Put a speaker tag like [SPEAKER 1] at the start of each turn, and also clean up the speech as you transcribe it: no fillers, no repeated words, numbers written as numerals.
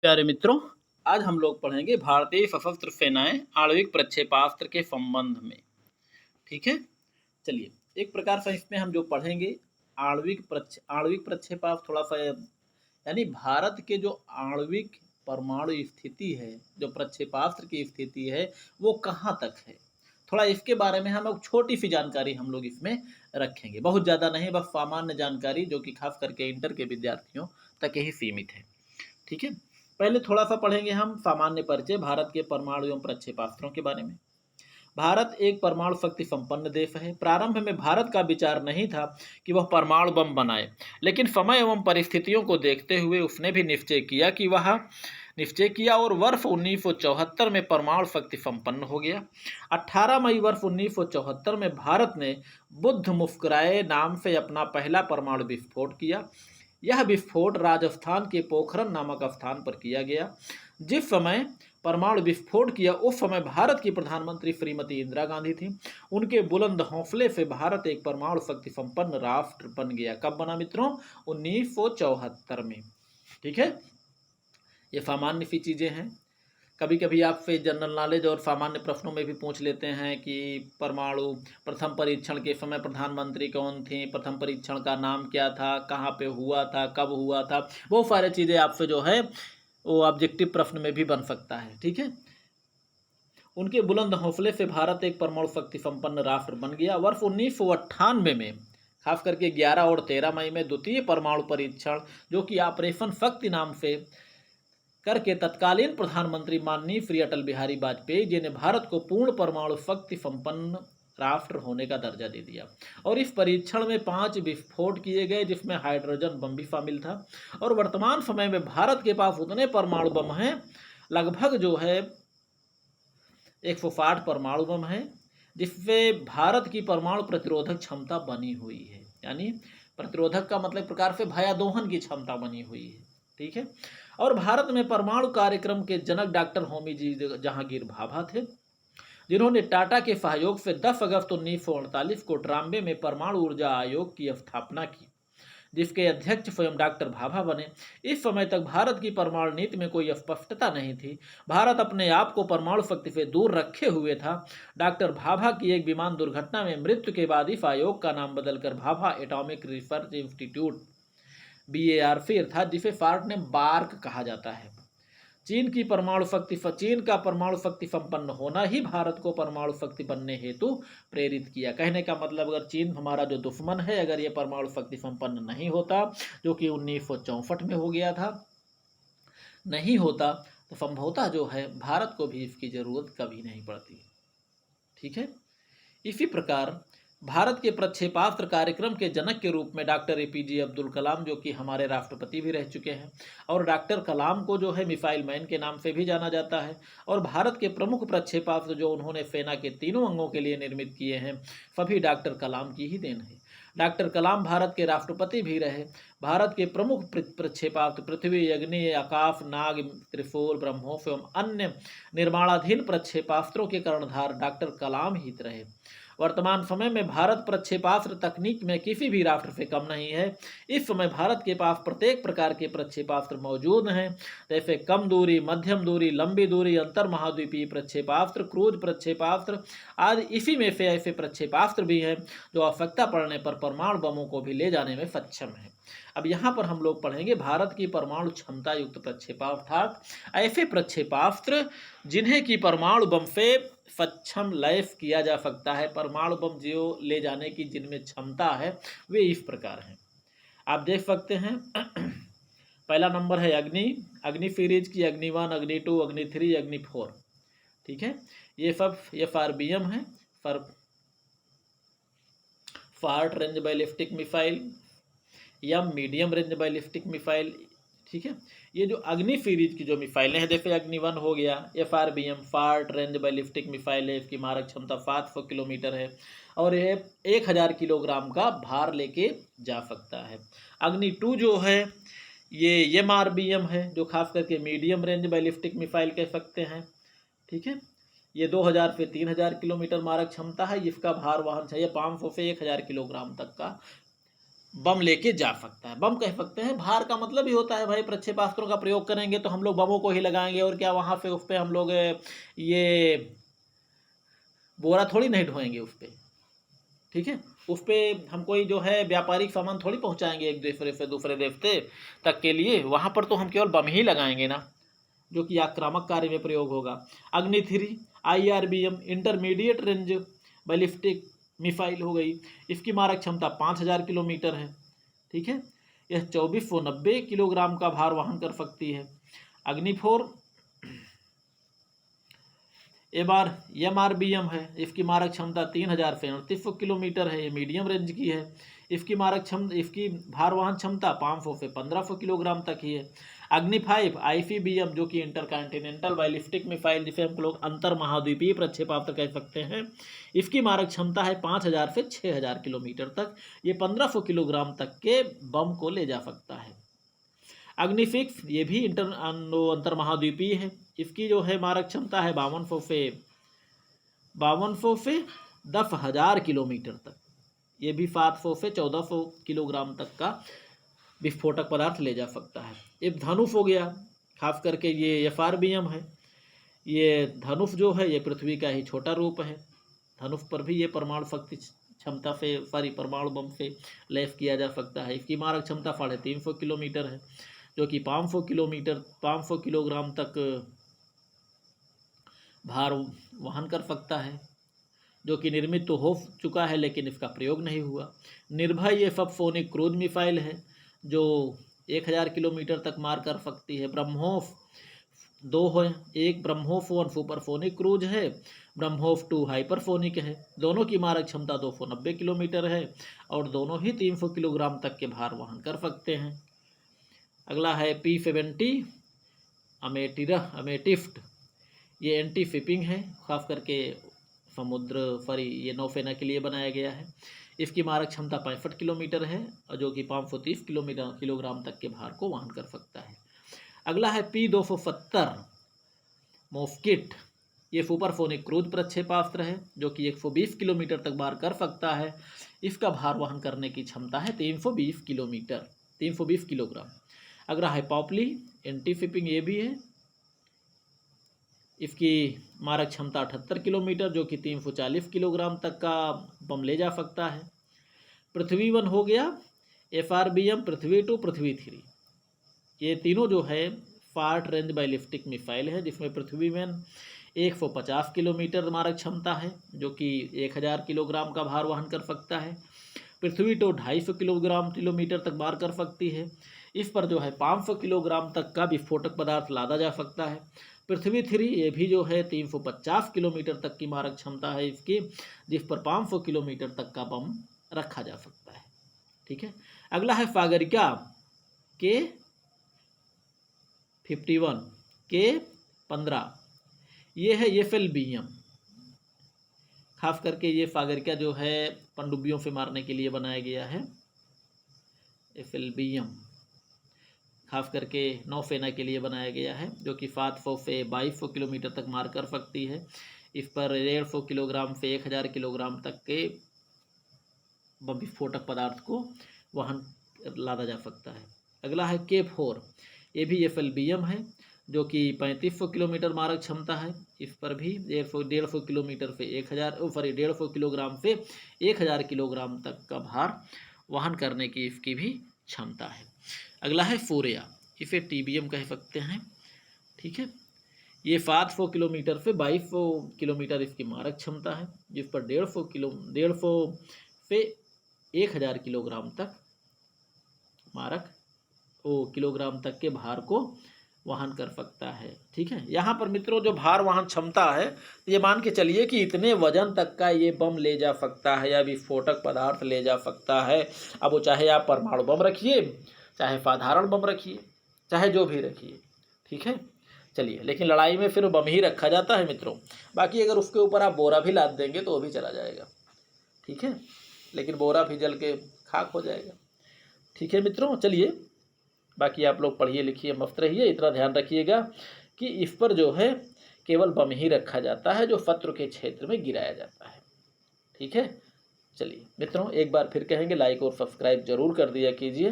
[SPEAKER 1] प्यारे मित्रों, आज हम लोग पढ़ेंगे भारतीय सशस्त्र सेनाएं आणविक प्रक्षेपास्त्र के संबंध में। ठीक है, चलिए एक प्रकार से इसमें हम जो पढ़ेंगे आणविक प्रक्षेपास्त्र, थोड़ा सा यानी भारत के जो आणविक परमाणु स्थिति है, जो प्रक्षेपास्त्र की स्थिति है, वो कहाँ तक है, थोड़ा इसके बारे में हम लोग छोटी सी जानकारी हम लोग इसमें रखेंगे। बहुत ज़्यादा नहीं, बस सामान्य जानकारी जो कि खास करके इंटर के विद्यार्थियों तक ही सीमित है। ठीक है, पहले थोड़ा सा पढ़ेंगे हम सामान्य परिचय भारत के परमाणु एवं प्रक्षेपास्त्रों के बारे में। भारत एक परमाणु शक्ति संपन्न देश है। प्रारंभ में भारत का विचार नहीं था कि वह परमाणु बम बनाए, लेकिन समय एवं परिस्थितियों को देखते हुए उसने भी निश्चय किया और वर्ष 1974 में परमाणु शक्ति संपन्न हो गया। 18 मई वर्ष 1974 में भारत ने बुद्ध मुस्कुराए नाम से अपना पहला परमाणु विस्फोट किया। यह विस्फोट राजस्थान के पोखरण नामक स्थान पर किया गया। जिस समय परमाणु विस्फोट किया उस समय भारत की प्रधानमंत्री श्रीमती इंदिरा गांधी थी। उनके बुलंद हौसले से भारत एक परमाणु शक्ति संपन्न राष्ट्र बन गया। कब बना मित्रों? 1974 में। ठीक है, ये सामान्य सी चीजें हैं। कभी कभी आपसे जनरल नॉलेज और सामान्य प्रश्नों में भी पूछ लेते हैं कि परमाणु प्रथम परीक्षण के समय प्रधानमंत्री कौन थे, प्रथम परीक्षण का नाम क्या था, कहाँ पे हुआ था, कब हुआ था, बहुत सारी चीज़ें आपसे जो है वो ऑब्जेक्टिव प्रश्न में भी बन सकता है। ठीक है, उनके बुलंद हौसले से भारत एक परमाणु शक्ति संपन्न राष्ट्र बन गया। वर्ष 1998 में खास करके 11 और 13 मई में द्वितीय परमाणु परीक्षण जो कि ऑपरेशन शक्ति नाम से करके तत्कालीन प्रधानमंत्री माननीय श्री अटल बिहारी वाजपेयी जी ने भारत को पूर्ण परमाणु शक्ति संपन्न राष्ट्र होने का दर्जा दे दिया। और इस परीक्षण में 5 विस्फोट किए गए, जिसमें हाइड्रोजन बम भी शामिल था। और वर्तमान समय में भारत के पास उतने परमाणु बम हैं, लगभग जो है 160 परमाणु बम है, जिससे भारत की परमाणु प्रतिरोधक क्षमता बनी हुई है। यानी प्रतिरोधक का मतलब प्रकार से भयादोहन की क्षमता बनी हुई है। ठीक है, और भारत में परमाणु कार्यक्रम के जनक डॉक्टर होमी जी जहांगीर भाभा थे, जिन्होंने टाटा के सहयोग से 10 अगस्त 1948 को ट्राम्बे में परमाणु ऊर्जा आयोग की स्थापना की, जिसके अध्यक्ष स्वयं डॉक्टर भाभा बने। इस समय तक भारत की परमाणु नीति में कोई स्पष्टता नहीं थी। भारत अपने आप को परमाणु शक्ति से दूर रखे हुए था। डॉक्टर भाभा की एक विमान दुर्घटना में मृत्यु के बाद इस आयोग का नाम बदलकर Bhabha atomic research institute BAR से अर्थात जिसे शार्ट ने बार्क कहा जाता है। चीन का परमाणु शक्ति संपन्न होना ही भारत को परमाणु शक्ति बनने हेतु प्रेरित किया। कहने का मतलब, अगर चीन हमारा जो दुश्मन है, अगर ये परमाणु शक्ति संपन्न नहीं होता, जो कि 1964 में हो गया था, नहीं होता, तो संभवतः जो है भारत को भी इसकी जरूरत कभी नहीं पड़ती। ठीक है, इसी प्रकार भारत के प्रक्षेपास्त्र कार्यक्रम के जनक के रूप में डॉक्टर APJ अब्दुल कलाम, जो कि हमारे राष्ट्रपति भी रह चुके हैं, और डॉक्टर कलाम को जो है मिसाइल मैन के नाम से भी जाना जाता है। और भारत के प्रमुख प्रक्षेपास्त्र जो उन्होंने सेना के तीनों अंगों के लिए निर्मित किए हैं, सभी डॉक्टर कलाम की ही देन है। डॉक्टर कलाम भारत के राष्ट्रपति भी रहे। भारत के प्रमुख प्रक्षेपास्त्र पृथ्वी, अग्नि, आकाश, नाग, त्रिशूल, ब्रह्मोस एवं अन्य निर्माणाधीन प्रक्षेपास्त्रों के कर्णधार डॉक्टर कलाम ही रहे। वर्तमान समय में भारत प्रक्षेपास्त्र तकनीक में किसी भी राष्ट्र से कम नहीं है। इस समय भारत के पास प्रत्येक प्रकार के प्रक्षेपास्त्र मौजूद हैं, जैसे कम दूरी, मध्यम दूरी, लंबी दूरी, अंतर महाद्वीपीय प्रक्षेपास्त्र, क्रूज प्रक्षेपास्त्र आदि। इसी में से ऐसे प्रक्षेपास्त्र भी हैं जो आवश्यकता पड़ने पर परमाणु बमों को भी ले जाने में सक्षम है। अब यहाँ पर हम लोग पढ़ेंगे भारत की परमाणु क्षमता युक्त प्रक्षेपास्त्र, अर्थात ऐसे प्रक्षेपास्त्र जिन्हें की परमाणु बम से सक्षम लैस किया जा सकता है। परमाणु बम जो ले जाने की जिनमें क्षमता है वे इस प्रकार हैं, आप देख सकते हैं। पहला नंबर है अग्नि सीरीज की अग्नि 1, अग्नि 2, अग्नि 3, अग्नि 4। ठीक है, ये सब FRBM है, शॉर्ट रेंज बैलिस्टिक मिसाइल या मीडियम रेंज बैलिस्टिक मिसाइल। ठीक है, ये जो अग्नि सीरीज की जो मिसाइलें हैं, जैसे अग्नि 1 हो गया, FRBM short range ballistic missile है, इसकी मारक क्षमता 700 किलोमीटर है और ये 1000 किलोग्राम का भार लेके जा सकता है। अग्नि 2 जो है ये MRBM है, जो खास करके मीडियम रेंज बैलिस्टिक मिसाइल कह सकते हैं। ठीक है, ये 2000 से 3000 किलोमीटर मारक क्षमता है, इसका भार वहन चाहिए 500 से 1000 किलोग्राम तक का बम लेके जा सकता है। बम कह सकते हैं, भार का मतलब ही होता है भाई प्रक्षेपास्त्रों का प्रयोग करेंगे तो हम लोग बमों को ही लगाएंगे, और क्या वहाँ पे उस पर हम लोग ये बोरा थोड़ी नहीं ढोएंगे उस पर, ठीक है। उस पर हम कोई जो है व्यापारिक सामान थोड़ी पहुँचाएंगे एक दूसरे से दूसरे देश तक के लिए, वहाँ पर तो हम केवल बम ही लगाएंगे ना, जो कि आक्रामक कार्य में प्रयोग होगा। अग्नि 3 IRBM intermediate range ballistic missile हो गई, इसकी मारक क्षमता 5000 किलोमीटर है, ठीक है। यह 2490 किलोग्राम का भार वहन कर सकती है। अग्नि 4 MRBM है, इसकी मारक क्षमता 3000 किलोमीटर है, ये मीडियम रेंज की है। इसकी इसकी भार वहन क्षमता 500 से 1500 किलोग्राम तक ही है। अग्नि 5 ICBM जो कि इंटरकॉन्टिनेंटल बैलिस्टिक मिसाइल, जिसे हम लोग अंतर महाद्वीपीय प्रक्षेपास्त्र कह सकते हैं, इसकी मारक क्षमता है 5000 से 6000 किलोमीटर तक, ये 1500 किलोग्राम तक के बम को ले जा सकता है। अग्नि 6 ये भी अंतर महाद्वीपीय है, इसकी जो है मारक क्षमता है 5200 से 10,000 किलोमीटर तक, ये भी 700 से 1400 किलोग्राम तक का विस्फोटक पदार्थ ले जा सकता है। एक धनुष हो गया, खास करके ये FRBM है। ये धनुष जो है ये पृथ्वी का ही छोटा रूप है। धनुष पर भी ये परमाणु शक्ति क्षमता से परमाणु बम से लैस किया जा सकता है। इसकी मारक क्षमता 350 किलोमीटर है, जो कि 500 किलोग्राम तक भार वहन कर सकता है, जो कि निर्मित तो हो चुका है लेकिन इसका प्रयोग नहीं हुआ। निर्भय ये सबसोनिक क्रूज मिसाइल है, जो 1000 किलोमीटर तक मार कर सकती है। ब्रह्मोस 2 है, एक ब्रह्मोस 1 सुपरसोनिक क्रूज है, ब्रह्मोस 2 हाइपरसोनिक है। दोनों की मारक क्षमता 290 किलोमीटर है और दोनों ही 300 किलोग्राम तक के भार वहन कर सकते हैं। अगला है P-70 अमेटिफ्ट, ये एंटी शिपिंग है, खास करके समुद्र ये नौसेना के लिए बनाया गया है। इसकी मारक क्षमता 65 किलोमीटर है और जो कि 530 किलोग्राम तक के भार को वहन कर सकता है। अगला है P-270 मॉस्किट, ये सुपरसोनिक क्रूज प्रक्षेपास्त्र है, जो कि 120 किलोमीटर तक भार कर सकता है। इसका भार वहन करने की क्षमता है 320 किलोग्राम। अगला है पॉपली एंटी शिपिंग, ये भी है, इसकी मारक क्षमता 78 किलोमीटर, जो कि 340 किलोग्राम तक का बम ले जा सकता है। पृथ्वी 1 हो गया, FRBM पृथ्वी 2 पृथ्वी 3, ये तीनों जो है फार्ट रेंज बैलिस्टिक मिसाइल है, जिसमें पृथ्वी में 150 किलोमीटर मारक क्षमता है, जो कि 1000 किलोग्राम का भार वहन कर सकता है। पृथ्वी 2 250 किलोमीटर तक भार कर सकती है। इस पर जो है 500 किलोग्राम तक का विस्फोटक पदार्थ लादा जा सकता है। पृथ्वी 3 ये भी जो है 350 किलोमीटर तक की मारक क्षमता है इसकी, जिस पर 500 किलोमीटर तक का बम रखा जा सकता है, ठीक है। अगला है सागरिका K-51 K-15, ये है FLBM, खास करके ये सागरिका जो है पनडुब्बियों से मारने के लिए बनाया गया है। FLBM खास करके नौसेना के लिए बनाया गया है, जो कि 700 से 2200 किलोमीटर तक मार कर सकती है। इस पर 150 किलोग्राम से 1000 किलोग्राम तक के विस्फोटक पदार्थ को वहन लादा जा सकता है। अगला है K-4, ये भी FLBM है, जो कि 3500 किलोमीटर मारक क्षमता है। इस पर भी 150 किलोमीटर से 150 किलोग्राम से 1000 किलोग्राम तक का भार वहन करने की इसकी भी क्षमता है। अगला है सूर्या, इसे TBM कह सकते हैं, ठीक है। ये 700 किलोमीटर से 2200 किलोमीटर इसकी मारक क्षमता है, जिस पर 150 से 1000 किलोग्राम तक किलोग्राम तक के भार को वहन कर सकता है, ठीक है। यहाँ पर मित्रों जो भार वहन क्षमता है, ये मान के चलिए कि इतने वजन तक का ये बम ले जा सकता है या विस्फोटक पदार्थ ले जा सकता है। अब वो चाहे आप परमाणु बम रखिए, चाहे साधारण बम रखिए, चाहे जो भी रखिए, ठीक है। चलिए, लेकिन लड़ाई में फिर बम ही रखा जाता है मित्रों, बाकी अगर उसके ऊपर आप बोरा भी लाद देंगे तो वो भी चला जाएगा, ठीक है, लेकिन बोरा भी जल के खाक हो जाएगा, ठीक है मित्रों। चलिए, बाकी आप लोग पढ़िए लिखिए मस्त रहिए, इतना ध्यान रखिएगा कि इस पर जो है केवल बम ही रखा जाता है जो शत्रु के क्षेत्र में गिराया जाता है, ठीक है। चलिए मित्रों, एक बार फिर कहेंगे लाइक और सब्सक्राइब जरूर कर दिया कीजिए।